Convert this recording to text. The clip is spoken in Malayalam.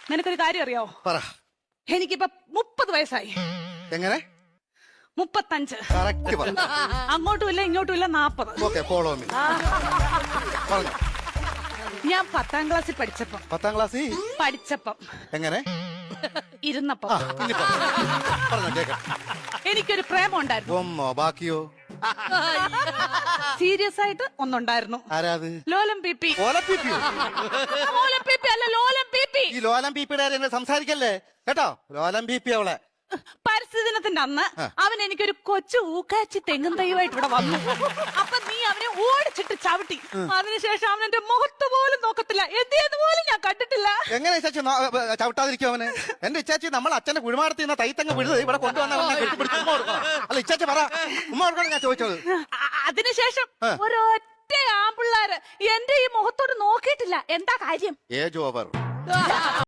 നിനക്കൊരു കാര്യം അറിയാവോ? പറ. എനിക്കിപ്പോ 30 വയസ്സായി. എങ്ങനെ? 35. കറക്റ്റ് പറ. അങ്ങോട്ടും ഇല്ല ഇങ്ങോട്ടും ഇല്ല 40. Okay, follow me. പറഞ്ഞു. ഞാൻ 10ാം ക്ലാസ്സിൽ പഠിച്ചപ്പം 10ാം ക്ലാസ്സിൽ എങ്ങനെ? ഇരുന്നപ്പം ഇനി പറഞ്ഞോ കേക്കാം. എനിക്കൊരു പ്രേമം ഉണ്ടായിരുന്നു. ഒന്നോ ബാക്കിയോ? സീരിയസ് ആയിട്ട് ഒന്നുണ്ടായിരുന്നു. ആരാത്? ലോലം പി. ഓലപ്പിപ്പിയോ? ലോലം പി അല്ല, ലോലം പി. ഈ ലോലം പീപ്പിയുടെ എന്നെ സംസാരിക്കല്ലേ കേട്ടോ. ലോലം പീപ്പി അവളെ. പരിസ്ഥിതി ദിനത്തിന്റെ അന്ന് അവൻ എനിക്കൊരു കൊച്ചു ഊക്കാച്ചി തെങ്ങും തൈയുമായിട്ട് ഇവിടെ വന്നു. അപ്പൊ നീ അവനെ ഓടിച്ചിട്ട് ചവിട്ടി. അതിനുശേഷം അവൻ എന്റെ മുഖത്ത് പോലും നോക്കത്തില്ല. എന്ത് പോലും ഞാൻ കണ്ടിട്ടില്ല. എങ്ങനെ ഇച്ചാച്ചി ചവിട്ടാതിരിക്കും അവന്? എന്റെ ഇച്ചാച്ചി നമ്മൾ അച്ഛന്റെ കുഴിമാടത്തിൽ നിന്ന് തൈത്തങ്ങ് വിഴുത് ഇവിടെ കൊണ്ടുവന്ന അല്ല ഇച്ചാച്ചി പറ. ഉമ്മ കൊടുക്കണം ഞാൻ ചോദിച്ചത്. അതിനുശേഷം ഒരൊറ്റ ആമ്പിള്ളാര് എന്റെ ഈ മുഖത്തോട് നോക്കിയിട്ടില്ല. എന്താ കാര്യം? Age over.